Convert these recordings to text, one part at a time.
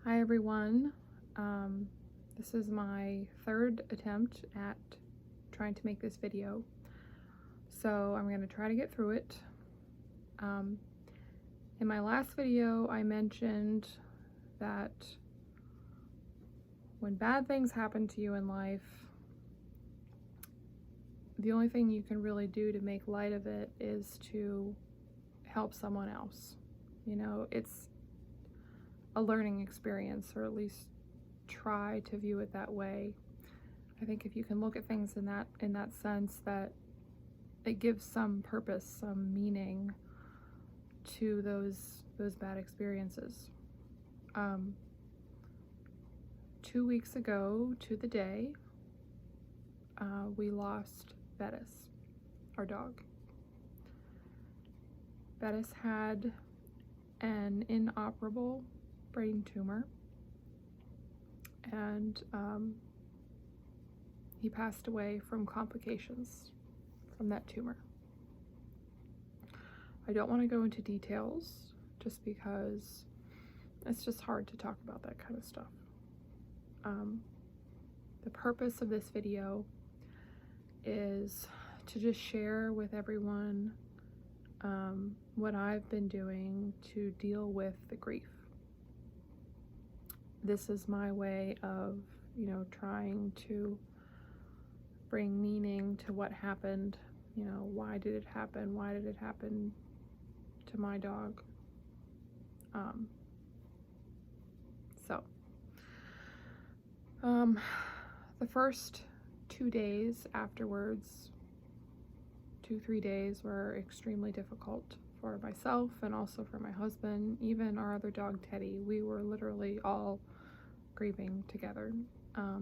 Hi everyone. This is my third attempt at trying to make this video, so I'm going to try to get through it. In my last video I mentioned that when bad things happen to you in life, the only thing you can really do to make light of it is to help someone else. You know, it's a learning experience, or at least try to view it that way. I think if you can look at things in that sense, that it gives some purpose, some meaning to those bad experiences. 2 weeks ago to the day, we lost Bettis, our dog. Bettis had an inoperable brain tumor, and he passed away from complications from that tumor. I don't want to go into details just because it's just hard to talk about that kind of stuff. The purpose of this video is to just share with everyone what I've been doing to deal with the grief. This is my way of, trying to bring meaning to what happened. Why did it happen? Why did it happen to my dog? The first 2 days afterwards, 3 days, were extremely difficult for myself and also for my husband. Even our other dog, Teddy, we were literally all grieving together. I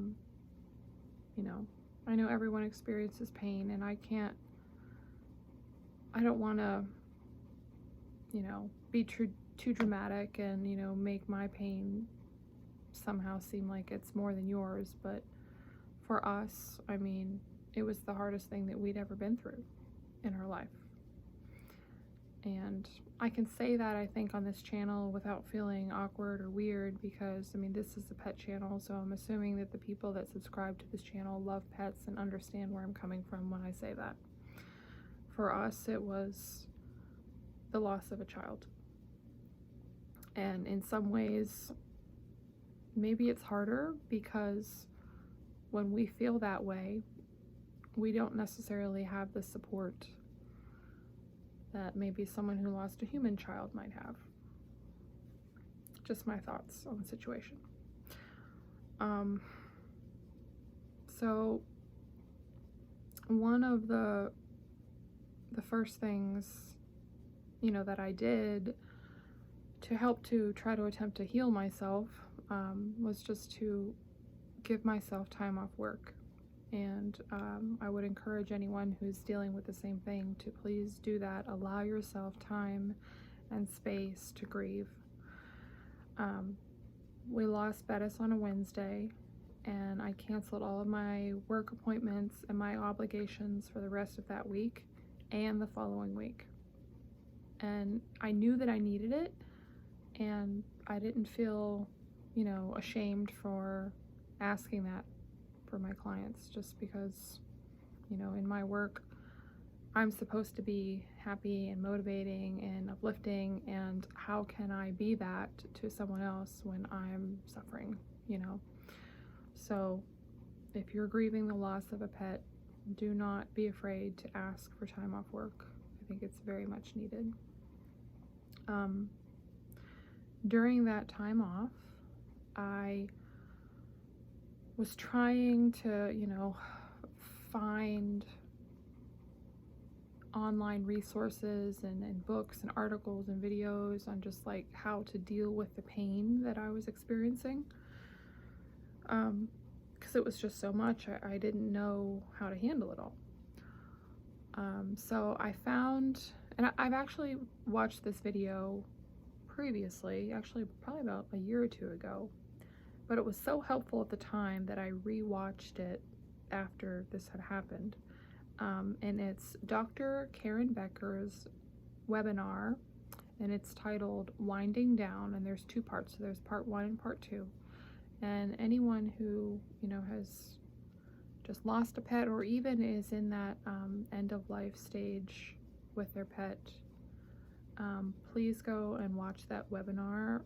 know everyone experiences pain, and I don't want to, be too dramatic and, make my pain somehow seem like it's more than yours, but for us, it was the hardest thing that we'd ever been through in our life. And I can say that, I think, on this channel without feeling awkward or weird, because this is a pet channel, so I'm assuming that the people that subscribe to this channel love pets and understand where I'm coming from when I say that. For us, it was the loss of a child. And in some ways, maybe it's harder because when we feel that way, we don't necessarily have the support that maybe someone who lost a human child might have. Just my thoughts on the situation. So one of the first things, that I did to help to try to attempt to heal myself was just to give myself time off work. And I would encourage anyone who's dealing with the same thing to please do that. Allow yourself time and space to grieve. We lost Bettis on a Wednesday, and I canceled all of my work appointments and my obligations for the rest of that week and the following week. And I knew that I needed it, and I didn't feel, ashamed for asking that for my clients, just because, in my work, I'm supposed to be happy and motivating and uplifting, and how can I be that to someone else when I'm suffering, So if you're grieving the loss of a pet, do not be afraid to ask for time off work. I think it's very much needed. During that time off, I was trying to, find online resources and books and articles and videos on just like how to deal with the pain that I was experiencing. Because it was just so much, I didn't know how to handle it all. So I found, and I've actually watched this video previously, actually probably about a year or two ago, but it was so helpful at the time that I rewatched it after this had happened. And it's Dr. Karen Becker's webinar, and it's titled Winding Down, and there's two parts. So there's part 1 and part 2. And anyone who, has just lost a pet, or even is in that end of life stage with their pet, please go and watch that webinar.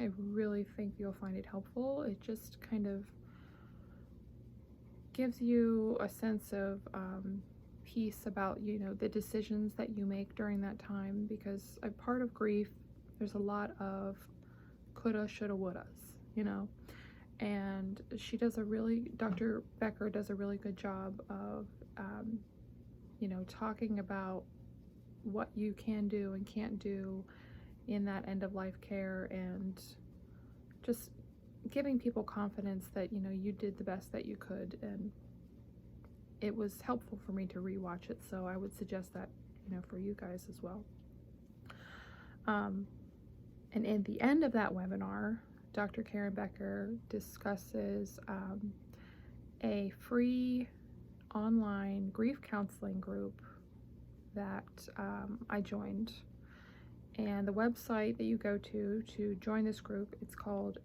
I really think you'll find it helpful. It just kind of gives you a sense of peace about, the decisions that you make during that time, because a part of grief, there's a lot of coulda, shoulda, wouldas, and Dr. Becker does a really good job of, talking about what you can do and can't do in that end of life care, and just giving people confidence that, you did the best that you could. And it was helpful for me to rewatch it, so I would suggest that, for you guys as well. And in the end of that webinar, Dr. Karen Becker discusses a free online grief counseling group that I joined. And the website that you go to join this group, it's called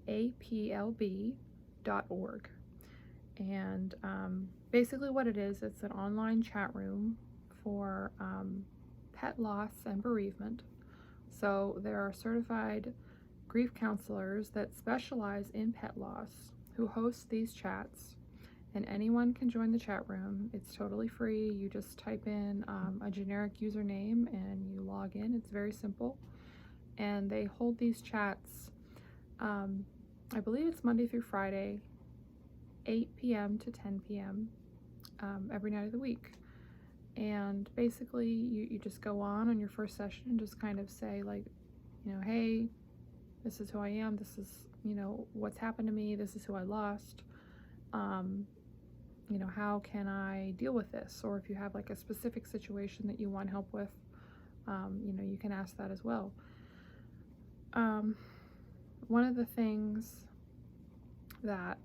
aplb.org. And basically what it is, it's an online chat room for pet loss and bereavement. So there are certified grief counselors that specialize in pet loss who host these chats, and anyone can join the chat room. It's totally free. You just type in a generic username and you log in. It's very simple. And they hold these chats, I believe it's Monday through Friday, 8 p.m. to 10 p.m. Every night of the week. And basically you just go on your first session and just kind of say, like, hey, this is who I am, this is, what's happened to me, this is who I lost, how can I deal with this? Or if you have like a specific situation that you want help with, you can ask that as well. One of the things that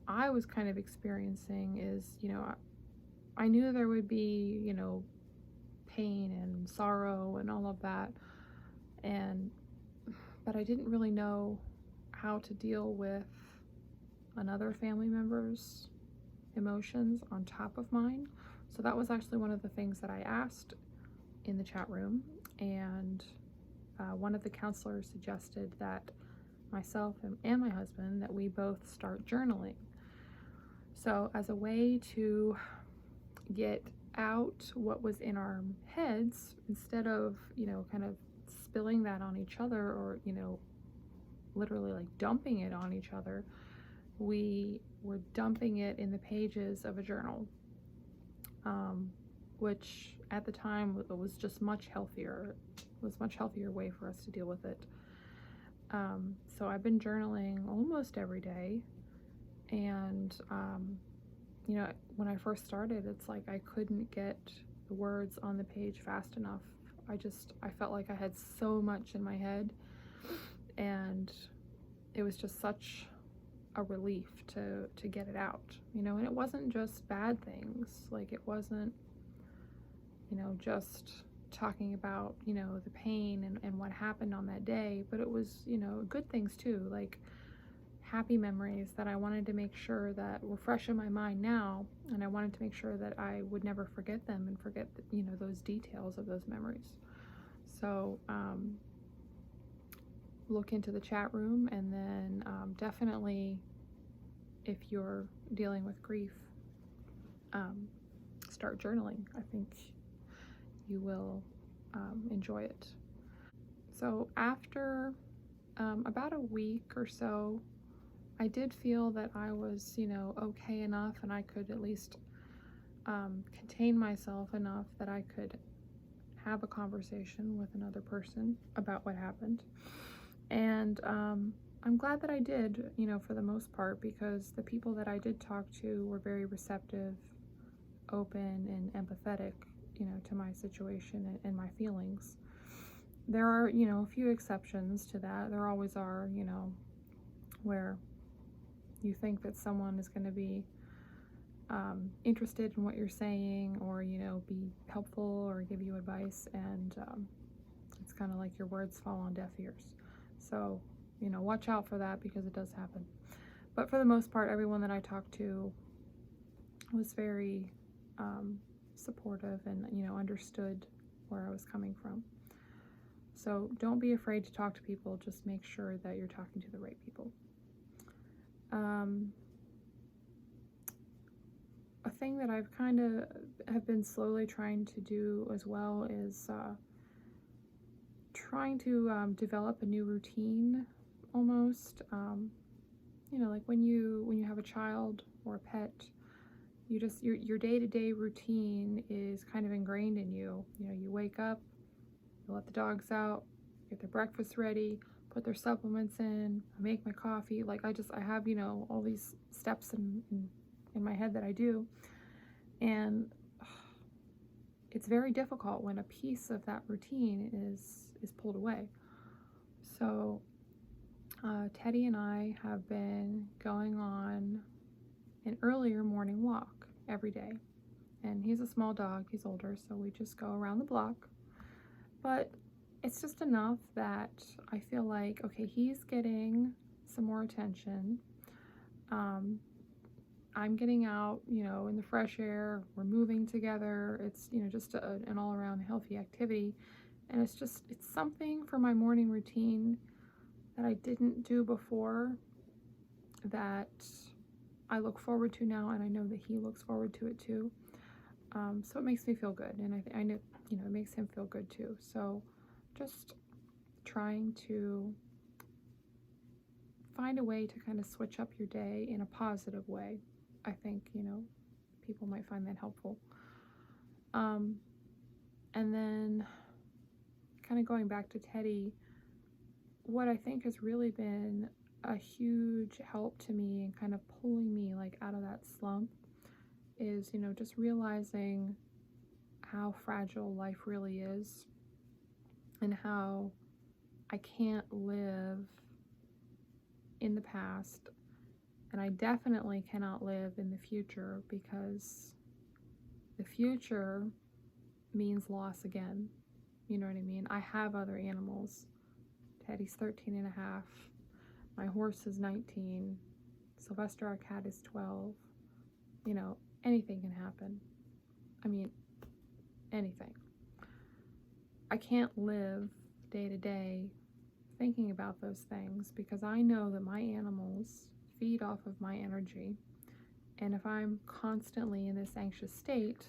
I was kind of experiencing is, I knew there would be, pain and sorrow and all of that, but I didn't really know how to deal with another family member's emotions on top of mine. So that was actually one of the things that I asked in the chat room, and one of the counselors suggested that myself and my husband, that we both start journaling. So as a way to get out what was in our heads, instead of, kind of spilling that on each other, or, literally like dumping it on each other, we were dumping it in the pages of a journal, which at the time was just much healthier. It was a much healthier way for us to deal with it. So I've been journaling almost every day, and when I first started, it's like I couldn't get the words on the page fast enough. I felt like I had so much in my head, and it was just such a relief to get it out, and it wasn't just bad things. Like, it wasn't, just talking about, the pain and what happened on that day, but it was, good things too, like happy memories that I wanted to make sure that were fresh in my mind now, and I wanted to make sure that I would never forget them and forget, those details of those memories. So look into the chat room, and then definitely, if you're dealing with grief, start journaling. I think you will enjoy it. So after about a week or so, I did feel that I was, okay enough, and I could at least contain myself enough that I could have a conversation with another person about what happened. And I'm glad that I did, for the most part, because the people that I did talk to were very receptive, open, and empathetic, to my situation and my feelings. There are, a few exceptions to that. There always are, where you think that someone is going to be interested in what you're saying, or, be helpful or give you advice, and kind of like your words fall on deaf ears. So, you know, watch out for that because it does happen. But for the most part, everyone that I talked to was very supportive and, you know, understood where I was coming from. So don't be afraid to talk to people. Just make sure that you're talking to the right people. A thing that I've kind of have been slowly trying to do as well is trying to develop a new routine almost. You know, like when you have a child or a pet, you just your day-to-day routine is kind of ingrained in you. You know, you wake up, you let the dogs out, get their breakfast ready, put their supplements in, I make my coffee. Like I have, you know, all these steps in my head that I do, and it's very difficult when a piece of that routine is pulled away. So Teddy and I have been going on an earlier morning walk every day, and he's a small dog, he's older, so we just go around the block, but it's just enough that I feel like, okay, he's getting some more attention. I'm getting out, you know, in the fresh air, we're moving together. It's, you know, just an all-around healthy activity. And it's something for my morning routine that I didn't do before that I look forward to now, and I know that he looks forward to it too. So it makes me feel good, and I know, you know, it makes him feel good too. So just trying to find a way to kind of switch up your day in a positive way. I think, you know, people might find that helpful. And then kind of going back to Teddy, what I think has really been a huge help to me and kind of pulling me like out of that slump is, you know, just realizing how fragile life really is and how I can't live in the past, and I definitely cannot live in the future, because the future means loss again. You know what I mean? I have other animals. Teddy's 13 and a half. My horse is 19. Sylvester, our cat, is 12. You know, anything can happen. I mean, anything. I can't live day to day thinking about those things, because I know that my animals feed off of my energy, and if I'm constantly in this anxious state,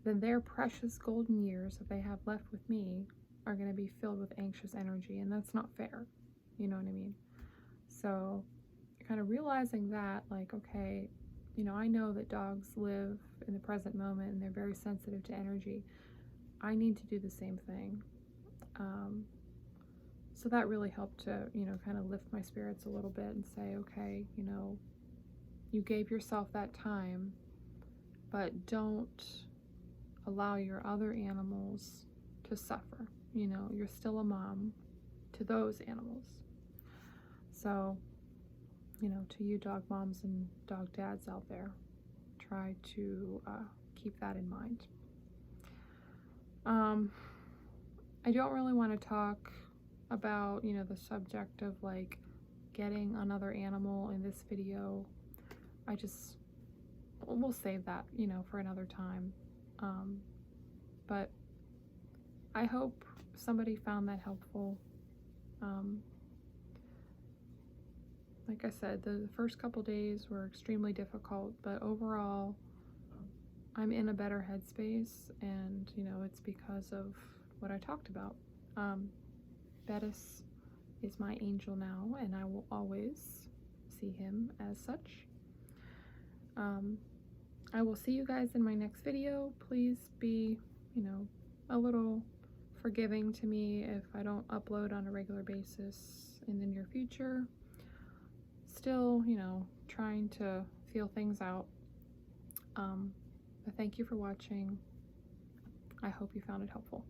then their precious golden years that they have left with me are going to be filled with anxious energy, and that's not fair. You know what I mean? So kind of realizing that, like, okay, you know, I know that dogs live in the present moment and they're very sensitive to energy. I need to do the same thing. So that really helped to, you know, kind of lift my spirits a little bit and say, okay, you know, you gave yourself that time, but don't allow your other animals to suffer. You know, you're still a mom to those animals. So, you know, to you dog moms and dog dads out there, try to keep that in mind. I don't really want to talk about, you know, the subject of like getting another animal in this video. We'll save that, you know, for another time. But I hope somebody found that helpful. Like I said, the first couple days were extremely difficult, but overall I'm in a better headspace, and, you know, it's because of what I talked about. Bettis is my angel now, and I will always see him as such. I will see you guys in my next video. Please be, you know, a little forgiving to me if I don't upload on a regular basis in the near future. Still, you know, trying to feel things out. But thank you for watching. I hope you found it helpful.